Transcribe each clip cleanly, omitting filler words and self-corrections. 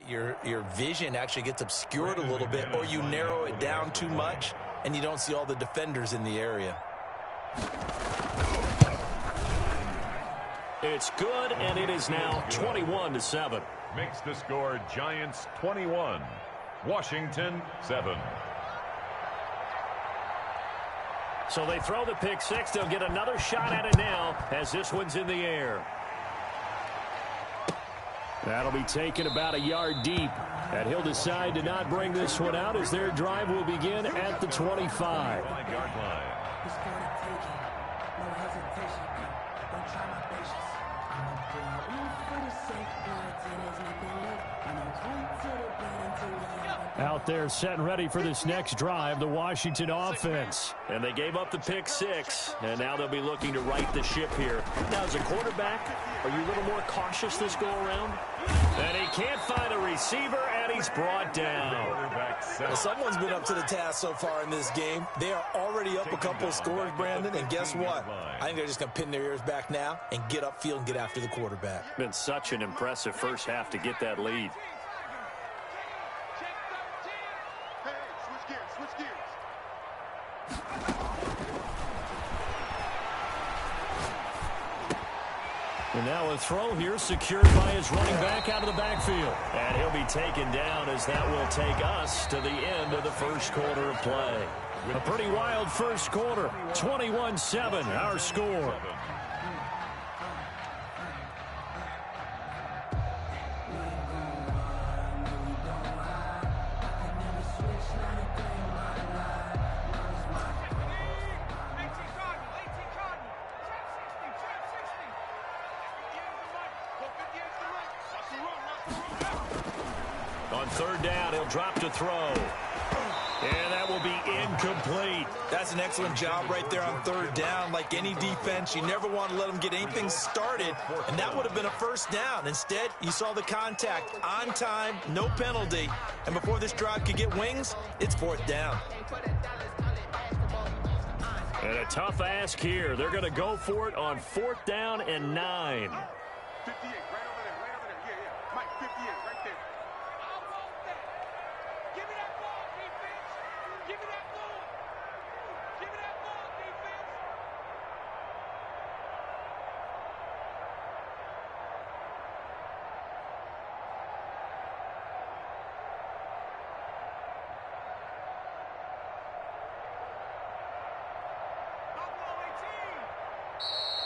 Your vision actually gets obscured a little bit, or you narrow it down too much, and you don't see all the defenders in the area. It's good, and it is now 21-7. Makes the score Giants 21, Washington 7. So they throw the pick six. They'll get another shot at it now as this one's in the air. That'll be taken about a yard deep. And he'll decide to not bring this one out as their drive will begin at the 25. 5-yard line. Out there set and ready for this next drive, the Washington offense. And they gave up the pick six, and now they'll be looking to right the ship here. Now, as a quarterback, are you a little more cautious this go-around? And he can't find a receiver, and he's brought down. Well, someone's been up to the task so far in this game. They are already up a couple of scores, Brandon, and guess what? I think they're just going to pin their ears back now and get upfield and get after the quarterback. Been such an impressive first half to get that lead. And now a throw here secured by his running back out of the backfield. And he'll be taken down as that will take us to the end of the first quarter of play. A pretty wild first quarter. 21-7, our score. On third down, he'll drop to throw. And that will be incomplete. That's an excellent job right there on third down. Like any defense, you never want to let them get anything started, and that would have been a first down. Instead, you saw the contact on time, no penalty, and before this drive could get wings, it's fourth down. And a tough ask here. They're going to go for it on fourth down and 9. 58, right over there, yeah. Mike, 58, right there. Give me that ball, defense. Give me that ball. Give me that ball, defense.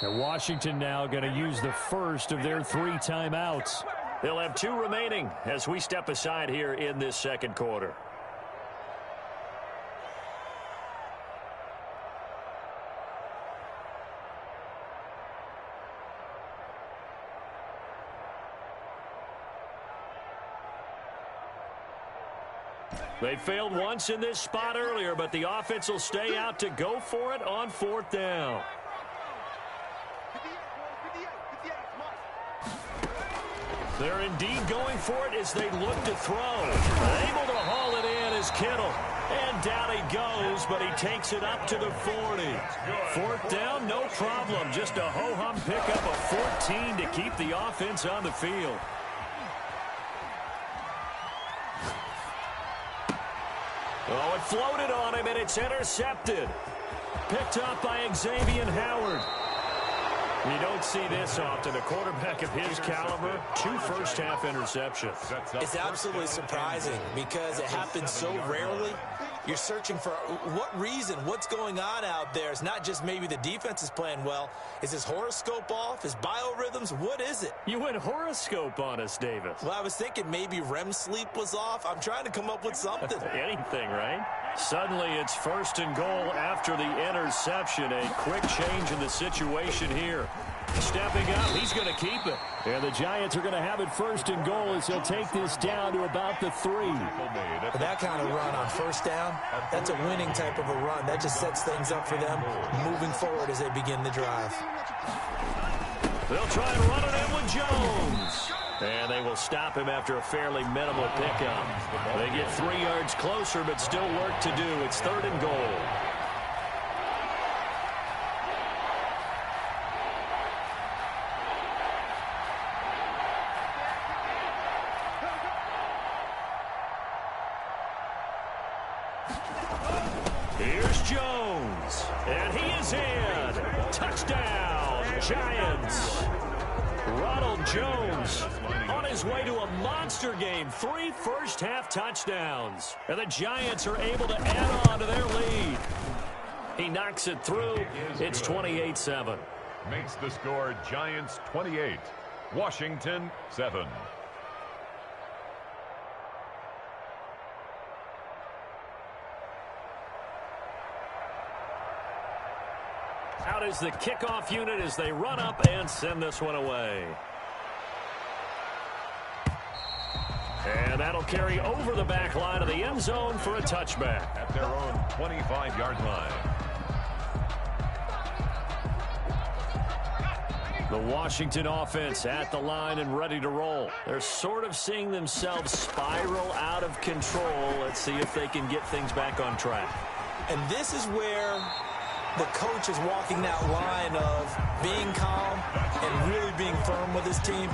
And Washington now going to use the first of their 3 timeouts. They'll have 2 remaining as we step aside here in this second quarter. They failed once in this spot earlier, but the offense will stay out to go for it on fourth down. They're indeed going for it as they look to throw. Able to haul it in is Kittle. And down he goes, but he takes it up to the 40. Fourth down, no problem. Just a ho-hum pickup of 14 to keep the offense on the field. Oh, it floated on him, and it's intercepted. Picked up by Xavier Howard. You don't see this often. A quarterback of his caliber, 2 first-half interceptions. It's absolutely surprising because it happens so rarely. You're searching for what reason, what's going on out there. It's not just maybe the defense is playing well. Is his horoscope off? His biorhythms? What is it? You went horoscope on us, Davis. Well, I was thinking maybe REM sleep was off. I'm trying to come up with something. Anything, right? Suddenly it's first and goal after the interception. A quick change in the situation here. Stepping up, he's going to keep it. And the Giants are going to have it first and goal as he'll take this down to about the 3. For that kind of run on first down, that's a winning type of a run. That just sets things up for them moving forward as they begin the drive. They'll try and run it in with Jones. And they will stop him after a fairly minimal pickup. They get 3 yards closer, but still work to do. It's third and goal. And he is in. Touchdown, Giants. Ronald Jones on his way to a monster game. 3 first-half touchdowns. And the Giants are able to add on to their lead. He knocks it through. It's 28-7. Makes the score Giants 28, Washington 7. Out is the kickoff unit as they run up and send this one away. And that'll carry over the back line of the end zone for a touchback. At their own 25-yard line. The Washington offense at the line and ready to roll. They're sort of seeing themselves spiral out of control. Let's see if they can get things back on track. And this is where the coach is walking that line of being calm and really being firm with his team.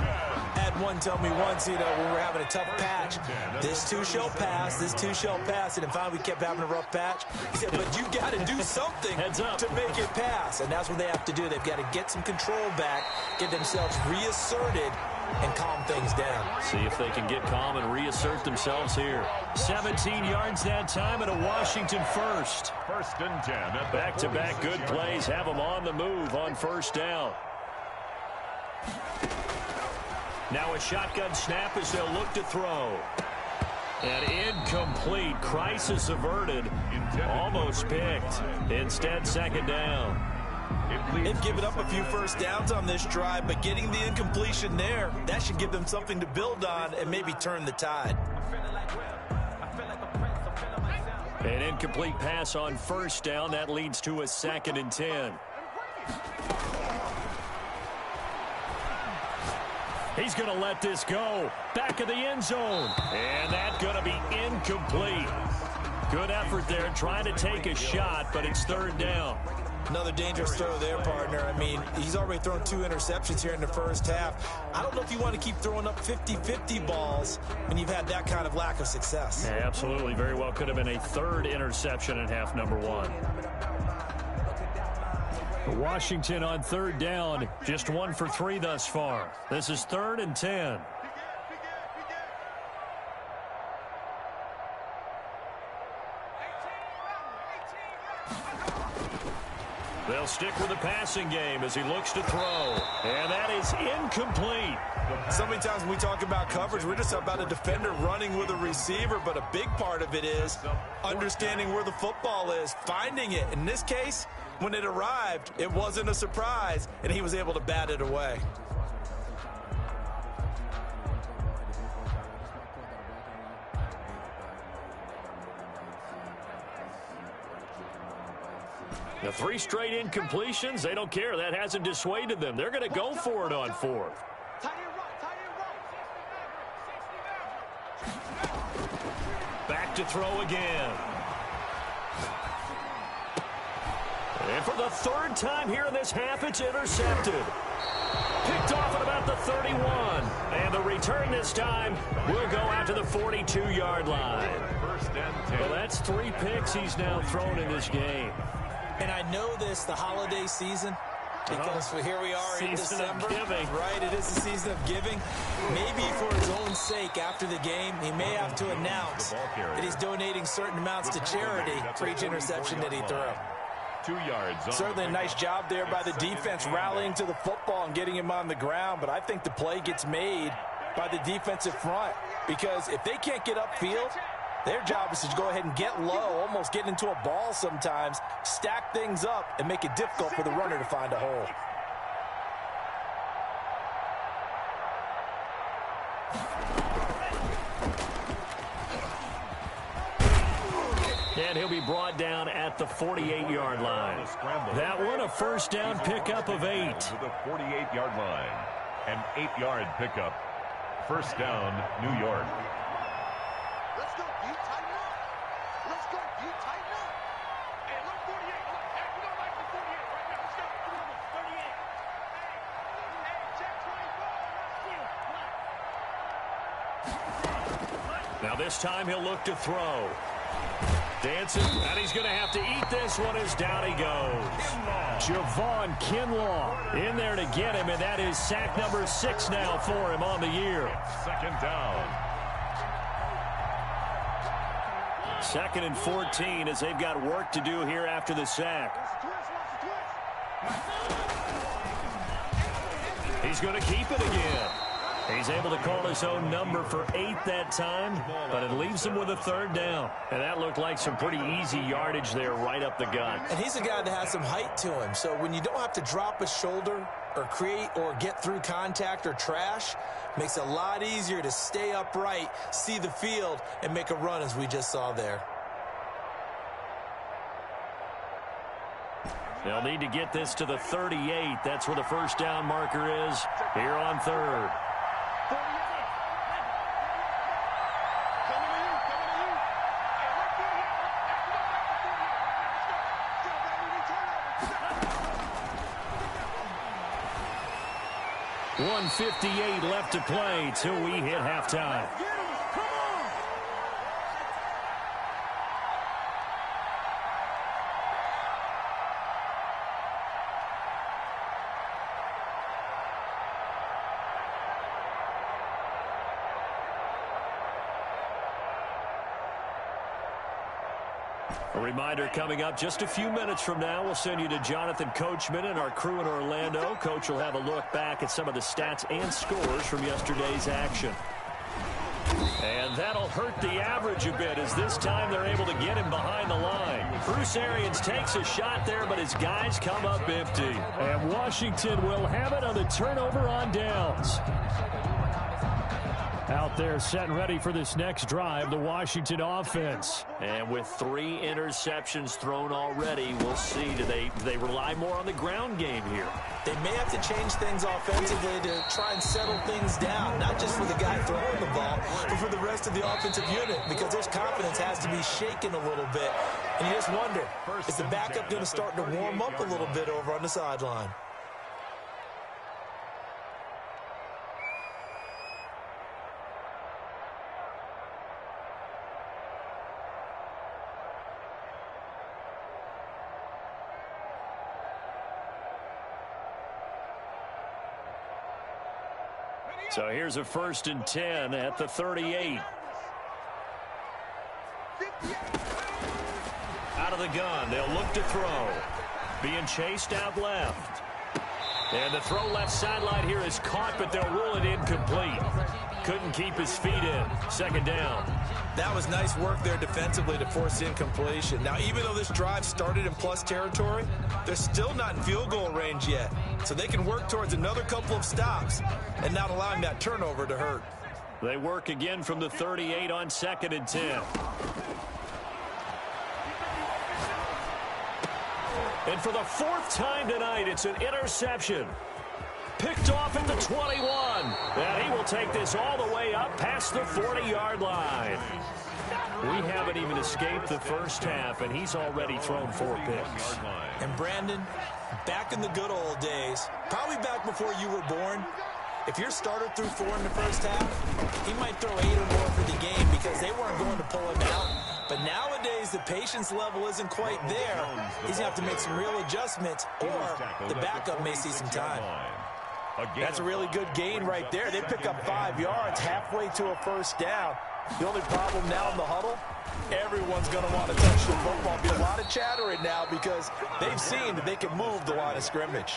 Had one tell me once, when we were having a tough patch, this too shall pass, this too shall pass. And finally we kept having a rough patch. He said, but you got to do something to make it pass. And that's what they have to do. They've got to get some control back, get themselves reasserted, and calm things down. See if they can get calm and reassert themselves here. 17 yards that time and a Washington first. 1st and 10. Back-to-back good plays have them on the move on first down. Now a shotgun snap as they'll look to throw. And incomplete. Crisis averted. Almost picked. Instead, 2nd down. They've given up a few first downs on this drive, but getting the incompletion there, that should give them something to build on and maybe turn the tide. An incomplete pass on first down. That leads to a 2nd and 10. He's going to let this go. Back of the end zone. And that's going to be incomplete. Good effort there trying to take a shot, but it's 3rd down. Another dangerous throw there, partner. I mean, he's already thrown 2 interceptions here in the first half. I don't know if you want to keep throwing up 50-50 balls when you've had that kind of lack of success. Yeah, absolutely. Very well could have been a 3rd interception in half number 1. Washington on 3rd down, just 1 for 3 thus far. This is 3rd and 10. They'll stick with the passing game as he looks to throw. And that is incomplete. So many times when we talk about coverage, we're just about a defender running with a receiver, but a big part of it is understanding where the football is, finding it. In this case, when it arrived, it wasn't a surprise, and he was able to bat it away. The 3 straight incompletions, they don't care. That hasn't dissuaded them. They're going to go for it on 4th. Back to throw again. And for the 3rd time here in this half, it's intercepted. Picked off at about the 31. And the return this time will go out to the 42-yard line. Well, that's 3 picks he's now thrown in this game. And I know this, the holiday season, because here we are in December. Right, it is the season of giving. Maybe for his own sake after the game, he may have to announce that he's donating certain amounts to charity for each interception that he throws. 2 yards. Certainly a nice job there by the defense rallying to the football and getting him on the ground, but I think the play gets made by the defensive front because if they can't get upfield, their job is to go ahead and get low, almost get into a ball sometimes, stack things up, and make it difficult for the runner to find a hole. And he'll be brought down at the 48-yard line. That one a first down pickup of 8. To the 48-yard line. An 8-yard pickup. First down, New York. Let's go. You tighten up. Let's go. You tighten up. Hey, look, 48. Look, hey, we don't like the 48 right now. Let's go. 38. Hey, check 24. Now this time he'll look to throw. Dancing, and he's going to have to eat this one as down he goes. Javon Kinlaw in there to get him, and that is sack number 6 now for him on the year. Second down. 2nd and 14 as they've got work to do here after the sack. He's going to keep it again. He's able to call his own number for 8 that time, but it leaves him with a 3rd down. And that looked like some pretty easy yardage there right up the gut. And he's a guy that has some height to him. So when you don't have to drop a shoulder or create or get through contact or trash, makes it a lot easier to stay upright, see the field, and make a run as we just saw there. They'll need to get this to the 38. That's where the 1st down marker is here on 3rd. .158 left to play till we hit halftime. A reminder coming up just a few minutes from now, we'll send you to Jonathan Coachman and our crew in Orlando. Coach will have a look back at some of the stats and scores from yesterday's action. And that'll hurt the average a bit as this time they're able to get him behind the line. Bruce Arians takes a shot there, but his guys come up empty. And Washington will have it on the turnover on downs. Out there set and ready for this next drive, the Washington offense. And with 3 interceptions thrown already, we'll see. Do they rely more on the ground game here? They may have to change things offensively to try and settle things down, not just for the guy throwing the ball, but for the rest of the offensive unit, because their confidence has to be shaken a little bit. And you just wonder, is the backup going to start to warm up a little bit over on the sideline? So here's a 1st and 10 at the 38. Out of the gun, they'll look to throw. Being chased out left. And the throw left sideline here is caught, but they'll rule it incomplete. Couldn't keep his feet in. 2nd down. That was nice work there defensively to force incompletion. Now, even though this drive started in plus territory, they're still not in field goal range yet. So they can work towards another couple of stops and not allowing that turnover to hurt. They work again from the 38 on 2nd and 10. And for the 4th time tonight, it's an interception. Picked off at the 21. And he will take this all the way up past the 40-yard line. We haven't even escaped the first half, and he's already thrown 4 picks. And Brandon, back in the good old days, probably back before you were born, if your starter threw 4 in the first half, he might throw 8 or more for the game because they weren't going to pull him out. But nowadays, the patience level isn't quite there. He's going to have to make some real adjustments, or the backup may see some time. That's a really good gain right there. They pick up 5 yards halfway to a 1st down. The only problem now in the huddle, everyone's going to want to touch the football. Be a lot of chattering now because they've seen that they can move the line of scrimmage.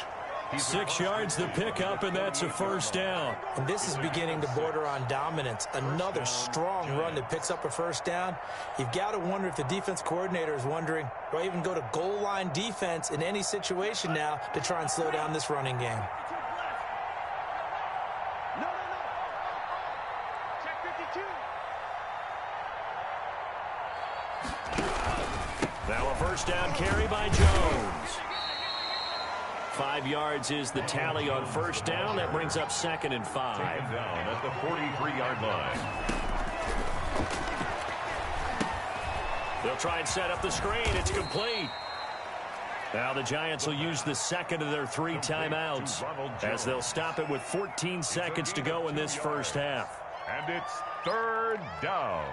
6 yards the pickup, and that's a 1st down. And this is beginning to border on dominance. Another strong run that picks up a 1st down. You've got to wonder if the defense coordinator is wondering, do I even go to goal line defense in any situation now to try and slow down this running game? No. Check 52. Now a 1st down carry by Jones. 5 yards is the tally on 1st down. That brings up 2nd and 5. Taken down at the 43-yard line. They'll try and set up the screen. It's complete. Now the Giants will use the 2nd of their 3 timeouts as they'll stop it with 14 seconds to go in this first half. And it's 3rd down.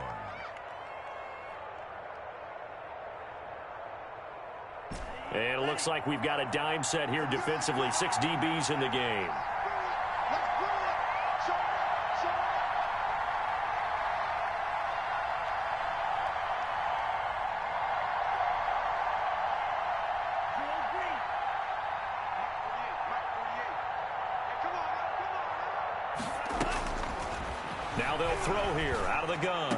And it looks like we've got a dime set here defensively. 6 DBs in the game. Now they'll throw here out of the gun.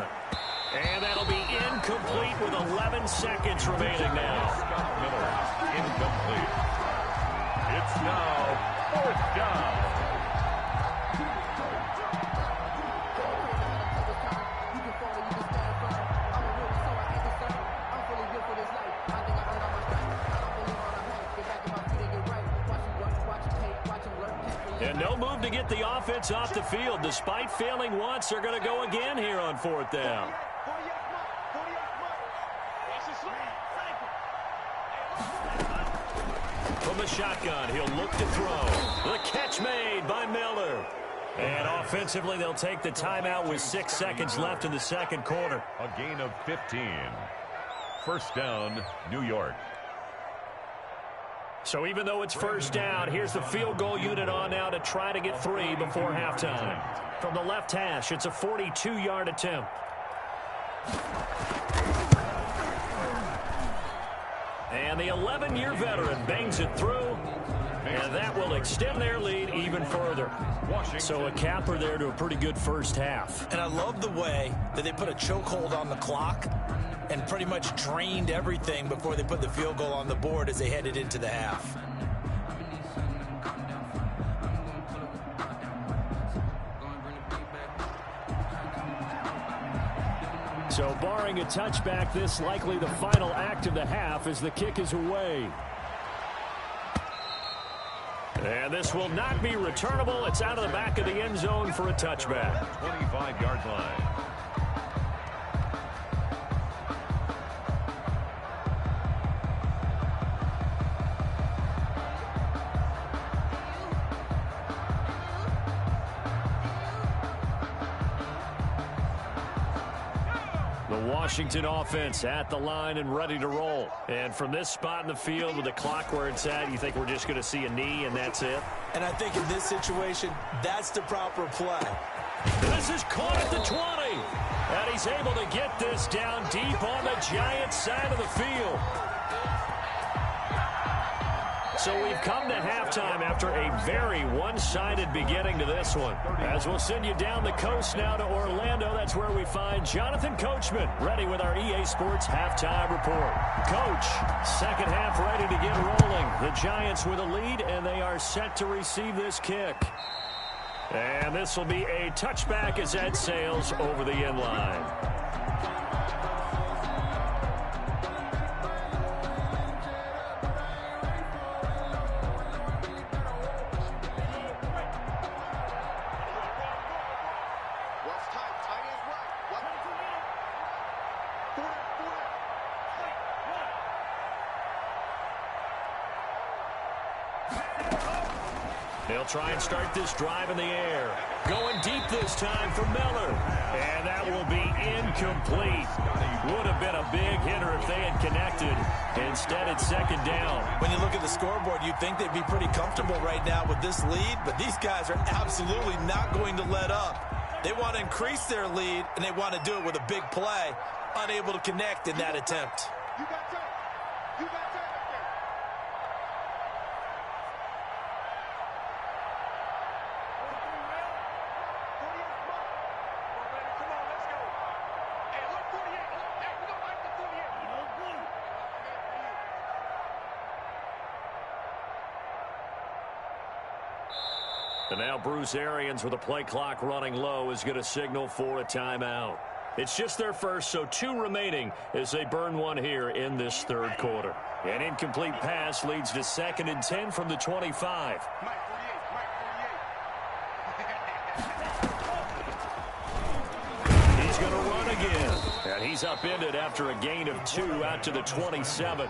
And that'll be incomplete with 11 seconds remaining now. Scott Miller, incomplete. It's now 4th down. And no move to get the offense off the field. Despite failing once, they're going to go again here on 4th down. From the shotgun, he'll look to throw. The catch made by Miller. And offensively, they'll take the timeout with 6 seconds left in the second quarter. A gain of 15. 1st down, New York. So even though it's 1st down, here's the field goal unit on now to try to get 3 before halftime. From the left hash, it's a 42-yard attempt. And the 11-year veteran bangs it through, and that will extend their lead even further. So a capper there to a pretty good first half. And I love the way that they put a chokehold on the clock and pretty much drained everything before they put the field goal on the board as they headed into the half. So barring a touchback, this likely the final act of the half as the kick is away. And this will not be returnable. It's out of the back of the end zone for a touchback. 25-yard line. Washington offense at the line and ready to roll. And from this spot in the field with the clock where it's at, you think we're just going to see a knee and that's it? And I think in this situation, that's the proper play. This is caught at the 20. And he's able to get this down deep on the Giants side of the field. So we've come to halftime after a very one-sided beginning to this one. As we'll send you down the coast now to Orlando, that's where we find Jonathan Coachman, ready with our EA Sports Halftime Report. Coach, second half ready to get rolling. The Giants with a lead, and they are set to receive this kick. And this will be a touchback as Ed sails over the end line. They'll try and start this drive in the air. Going deep this time for Miller. And that will be incomplete. Would have been a big hitter if they had connected. Instead, it's second down. When you look at the scoreboard, you'd think they'd be pretty comfortable right now with this lead, but these guys are absolutely not going to let up. They want to increase their lead, and they want to do it with a big play. Unable to connect in that attempt. You got time. You got time up there. Come on, let's go. Hey, look, 48. Hey, we don't like the 48. And now Bruce Arians with the play clock running low is going to signal for a timeout. It's just their first, so 2 remaining as they burn one here in this third quarter. An incomplete pass leads to 2nd and 10 from the 25. Mike 48. He's going to run again. And he's upended after a gain of 2 out to the 27.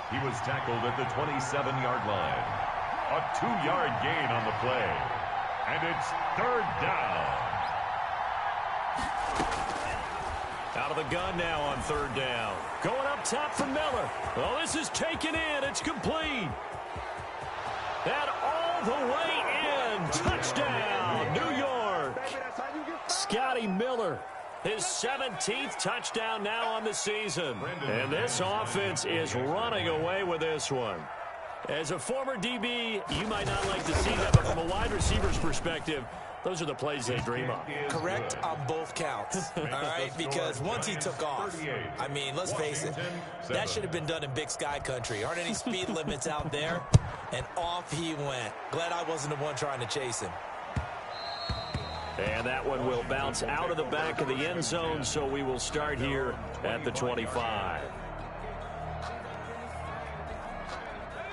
He was tackled at the 27-yard line. A 2-yard gain on the play. And it's 3rd down. Out of the gun now on third down. Going up top for Miller. Oh, this is taken in. It's complete. And all the way in. Touchdown, New York. Scotty Miller. His 17th touchdown now on the season. And this offense is running away with this one. As a former DB, you might not like to see that, but from a wide receiver's perspective, those are the plays they dream of. Correct on both counts, all right? Because once he took off, I mean, let's face it, that should have been done in Big Sky country. Aren't any speed limits out there? And off he went. Glad I wasn't the one trying to chase him. And that one will bounce out of the back of the end zone, so we will start here at the 25.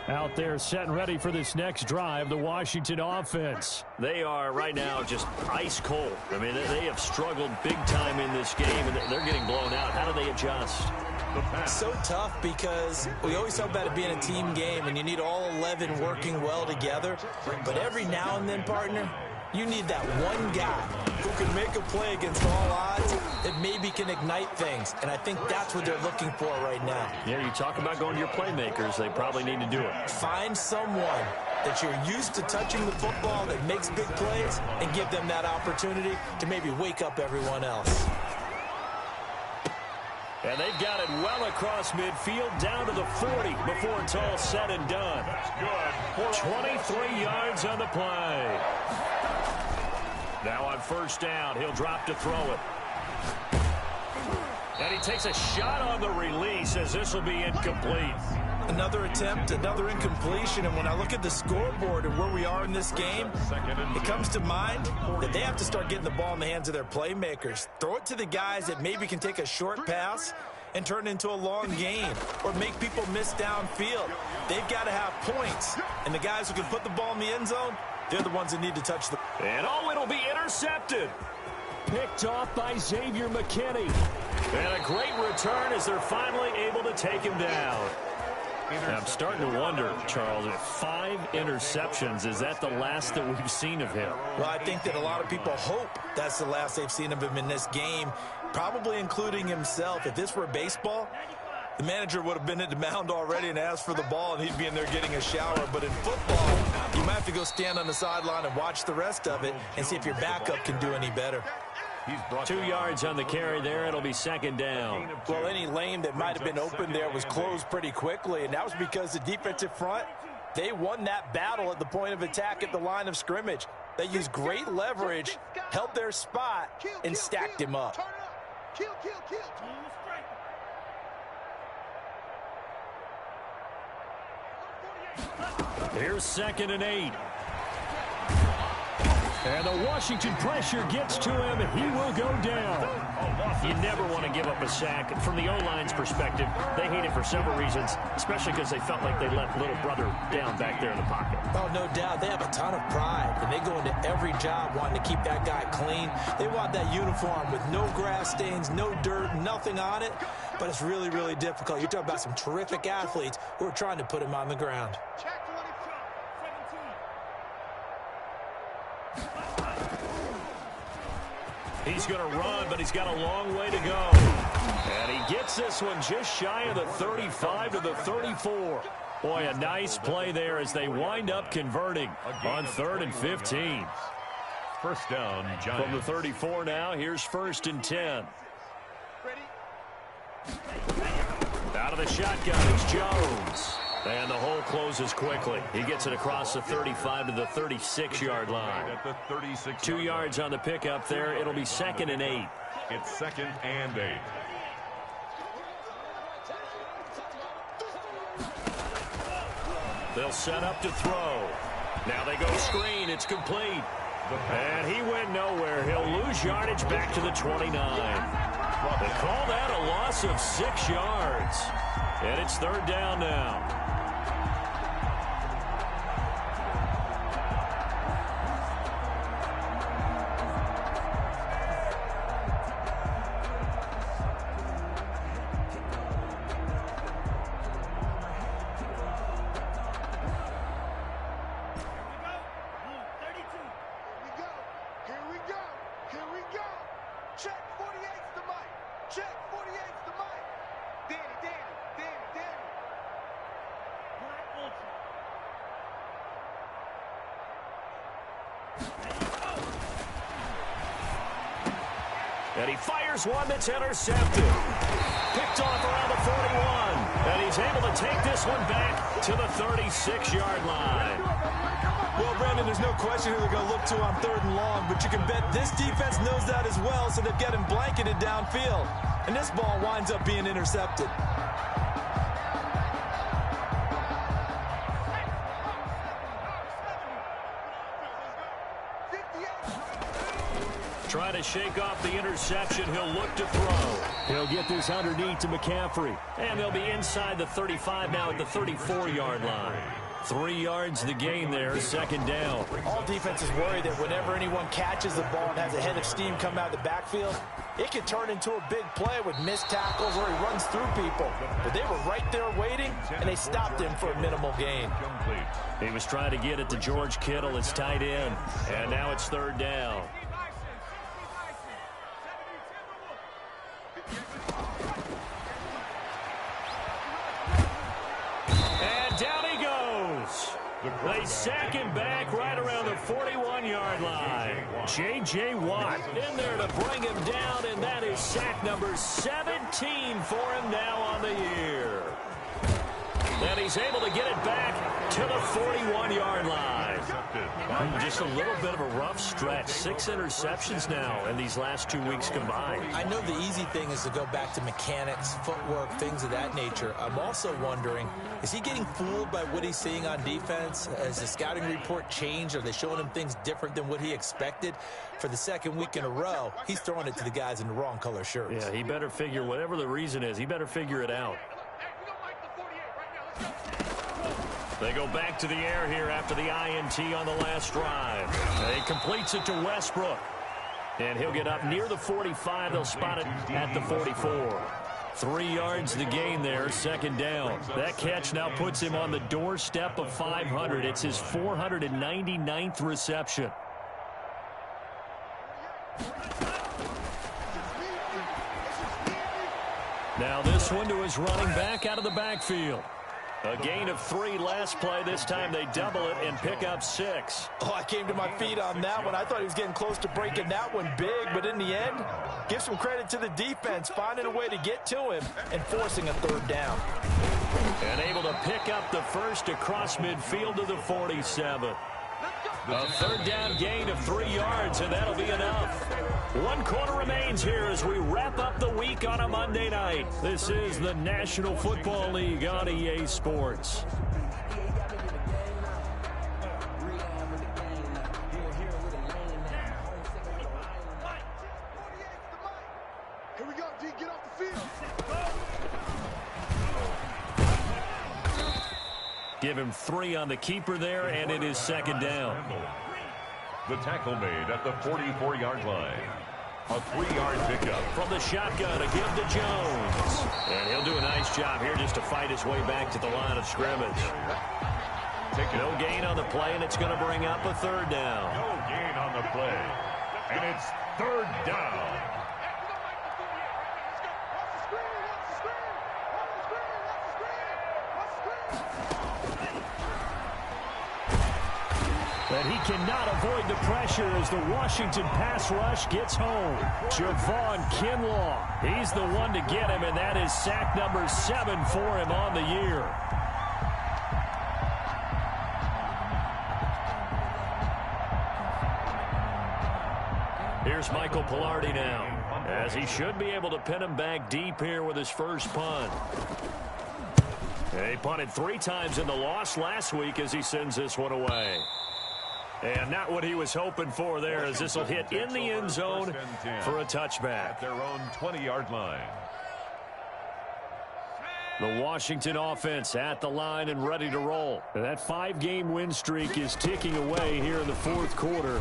Out there set and ready for this next drive, the Washington offense. They are right now just ice cold. I mean, they have struggled big time in this game, and they're getting blown out. How do they adjust? So tough because we always talk about it being a team game, and you need all 11 working well together. But every now and then, partner, you need that one guy who can make a play against all odds that maybe can ignite things. And I think that's what they're looking for right now. Yeah, you talk about going to your playmakers. They probably need to do it. Find someone that you're used to touching the football that makes big plays and give them that opportunity to maybe wake up everyone else. And they've got it well across midfield down to the 40 before it's all said and done. 23 yards on the play. Now on first down, he'll drop to throw it. And he takes a shot on the release as this will be incomplete. Another attempt, another incompletion, and when I look at the scoreboard and where we are in this game, it comes to mind that they have to start getting the ball in the hands of their playmakers. Throw it to the guys that maybe can take a short pass and turn it into a long gain or make people miss downfield. They've got to have points, and the guys who can put the ball in the end zone, they're the ones that need to touch the... And it'll be intercepted. Picked off by Xavier McKinney. And a great return as they're finally able to take him down. I'm starting to wonder, Charles, if 5 interceptions, is that the last that we've seen of him? Well, I think that a lot of people hope that's the last they've seen of him in this game, probably including himself. If this were baseball, the manager would have been at the mound already and asked for the ball, and he'd be in there getting a shower. But in football, you might have to go stand on the sideline and watch the rest of it and see if your backup can do any better. 2 yards on the carry there. It'll be second down. Well, any lane that might have been open there was closed pretty quickly, and that was because the defensive front, they won that battle at the point of attack at the line of scrimmage. They used great leverage, held their spot, and stacked him up. Here's 2nd and 8. And the Washington pressure gets to him, and he will go down. You never want to give up a sack. From the O-line's perspective, they hate it for several reasons, especially because they felt like they let little brother down back there in the pocket. Oh, no doubt. They have a ton of pride, and they go into every job wanting to keep that guy clean. They want that uniform with no grass stains, no dirt, nothing on it, but it's really, really difficult. You're talking about some terrific athletes who are trying to put him on the ground. He's going to run, but he's got a long way to go. And he gets this one just shy of the 35 to the 34. Boy, a nice play there as they wind up converting on 3rd and 15. First down, Giants. From the 34 now, here's 1st and 10. Out of the shotgun is Jones. And the hole closes quickly. He gets it across the 35 to the 36-yard line. At the 36. 2 yards on the pickup there. It'll be 2nd and 8. It's 2nd and 8. They'll set up to throw. Now they go screen. It's complete. And he went nowhere. He'll lose yardage back to the 29. They call that a loss of 6 yards. And it's 3rd down now. Here we go. Check 48's the mic. Check And he fires one that's intercepted. Picked off around the 41. And he's able to take this one back to the 36-yard line. Well, Brandon, there's no question who they're going to look to on 3rd and long, but you can bet this defense knows that as well, so they've got him blanketed downfield. And this ball winds up being intercepted. Trying to shake off the interception. He'll look to throw. He'll get this underneath to McCaffrey. And they'll be inside the 35 now at the 34-yard line. 3 yards the gain there, 2nd down. All defenses worry that whenever anyone catches the ball and has a head of steam come out of the backfield, it can turn into a big play with missed tackles or he runs through people. But they were right there waiting, and they stopped him for a minimal gain. He was trying to get it to George Kittle, his tight end. And now it's 3rd down. And down he goes. They sack him back right around the 41-yard line. J.J. Watt in there to bring him down, and that is sack number 17 for him now on the year. And he's able to get it back to the 41-yard line. Just a little bit of a rough stretch. 6 interceptions now in these last 2 weeks combined. I know the easy thing is to go back to mechanics, footwork, things of that nature. I'm also wondering, is he getting fooled by what he's seeing on defense? Has the scouting report changed? Are they showing him things different than what he expected? For the 2nd week in a row, he's throwing it to the guys in the wrong color shirts. Yeah, he better figure, whatever the reason is, he better figure it out. They go back to the air here after the INT on the last drive. He completes it to Westbrook. And he'll get up near the 45. They'll spot it at the 44. 3 yards the gain there, 2nd down. That catch now puts him on the doorstep of 500. It's his 499th reception. Now this one to his running back out of the backfield. A gain of 3 last play. This time they double it and pick up 6. Oh, I came to my feet on that one. I thought he was getting close to breaking that one big, but in the end, give some credit to the defense, finding a way to get to him and forcing a 3rd down. And able to pick up the first across midfield to the 47. A 3rd down gain of 3 yards, and that'll be enough. 1 quarter remains here as we wrap up the week on a Monday night. This is the National Football League on EA Sports. Here we go, D. Get off the field. Give him 3 on the keeper there, and it is 2nd down. The tackle made at the 44-yard line. A 3-yard pickup. From the shotgun to give to Jones. And he'll do a nice job here just to fight his way back to the line of scrimmage. No gain on the play, and it's going to bring up a 3rd down. No gain on the play. And it's 3rd down. But he cannot avoid the pressure as the Washington pass rush gets home. Javon Kinlaw, he's the one to get him, and that is sack number 7 for him on the year. Here's Michael Palardy now, as he should be able to pin him back deep here with his first punt. He punted 3 times in the loss last week as he sends this one away. And not what he was hoping for there, as this will hit in the end zone for a touchback. At their own 20-yard line. The Washington offense at the line and ready to roll. That 5-game win streak is ticking away here in the 4th quarter.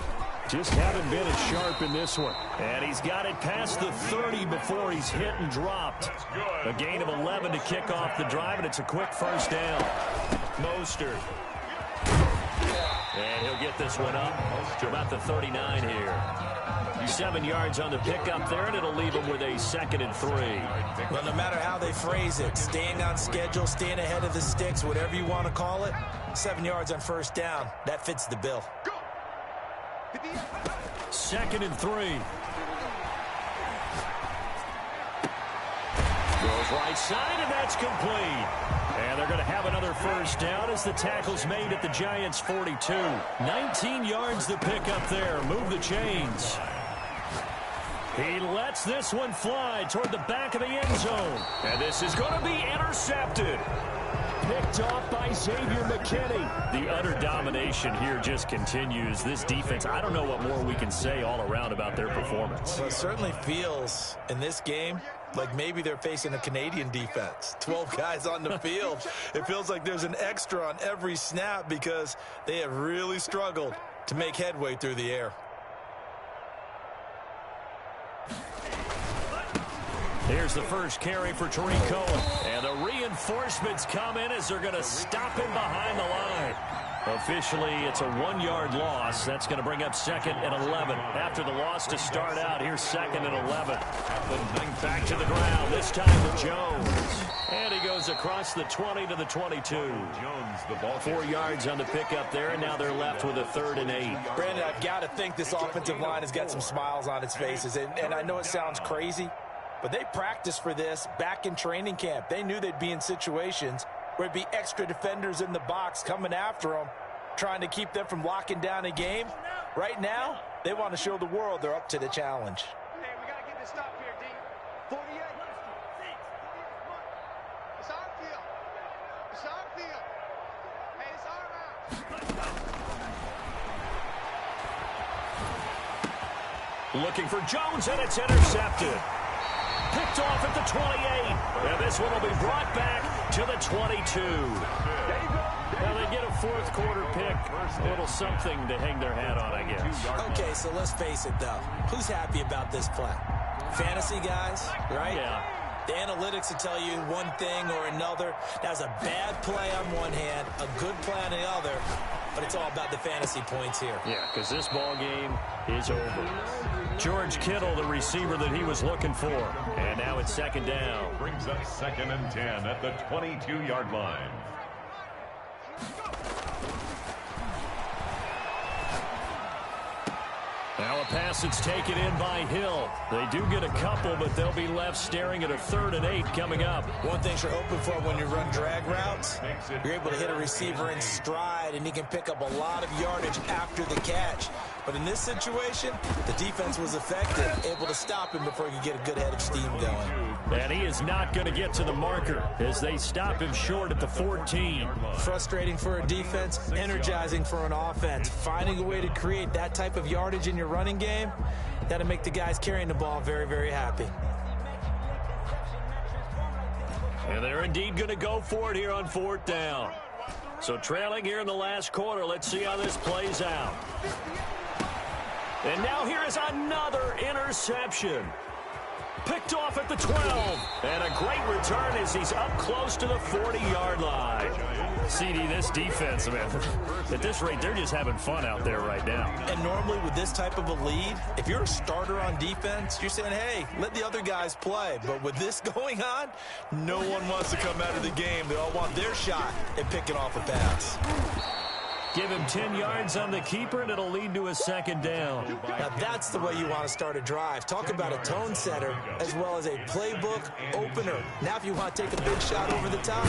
Just haven't been as sharp in this one. And he's got it past the 30 before he's hit and dropped. A gain of 11 to kick off the drive, and it's a quick first down. Mostert. And he'll get this one up to about the 39 here. 7 yards on the pickup there, and it'll leave him with a 2nd and 3. Well, no matter how they phrase it, staying on schedule, staying ahead of the sticks, whatever you want to call it, 7 yards on first down, that fits the bill. 2nd and 3. right side, and that's complete. And they're going to have another first down as the tackle's made at the Giants' 42. 19 yards to pick up there. Move the chains. He lets this one fly toward the back of the end zone. And this is going to be intercepted. Picked off by Xavier McKinney. The utter domination here just continues. This defense, I don't know what more we can say all around about their performance. Well, it certainly feels in this game like maybe they're facing a Canadian defense. 12 guys on the field. It feels like there's an extra on every snap because they have really struggled to make headway through the air. Here's the first carry for Tariq Cohen. And the reinforcements come in as they're going to stop him behind the line. Officially, it's a 1-yard loss. That's going to bring up 2nd and 11. After the loss to start out, here's 2nd and 11. Back to the ground, this time with Jones. And he goes across the 20 to the 22. Jones, the ball. 4 yards on the pickup there, and now they're left with a 3rd and 8. Brandon, I've got to think this offensive line has got some smiles on its faces. And I know it sounds crazy, but they practiced for this back in training camp. They knew they'd be in situations where it'd be extra defenders in the box coming after them, trying to keep them from locking down a game. Right now, they want to show the world they're up to the challenge. Hey, we got to get this stop here, D. 48. It's our field. It's our field. Hey, it's our route. Looking for Jones, and it's intercepted. Picked off at the 28. And this one will be brought back to the 22. Now they get a 4th quarter pick. A little something to hang their hat on, I guess. Okay, so let's face it, though. Who's happy about this play? Fantasy guys, right? Yeah. The analytics will tell you one thing or another. That's a bad play on one hand, a good play on the other, but it's all about the fantasy points here. Yeah, because this ball game is over. George Kittle, the receiver that he was looking for. And now it's 2nd down. Brings up 2nd and 10 at the 22-yard line. Now a pass that's taken in by Hill. They do get a couple, but they'll be left staring at a 3rd and 8 coming up. One thing you're hoping for when you run drag routes, you're able to hit a receiver in stride, and he can pick up a lot of yardage after the catch. But in this situation, the defense was effective, able to stop him before he could get a good head of steam going. And he is not going to get to the marker as they stop him short at the 14. Frustrating for a defense, energizing for an offense. Finding a way to create that type of yardage in your running game, that'll make the guys carrying the ball very, very happy. And they're indeed going to go for it here on 4th down. So trailing here in the last quarter, let's see how this plays out. And now here is another interception. Picked off at the 12. And a great return as he's up close to the 40-yard line. CD, this defense, man, at this rate, they're just having fun out there right now. And normally with this type of a lead, if you're a starter on defense, you're saying, hey, let the other guys play. But with this going on, no one wants to come out of the game. They all want their shot at picking off a pass. Give him 10 yards on the keeper, and it'll lead to a 2nd down. Now that's the way you want to start a drive. Talk about a tone setter as well as a playbook opener. Now if you want to take a big shot over the top,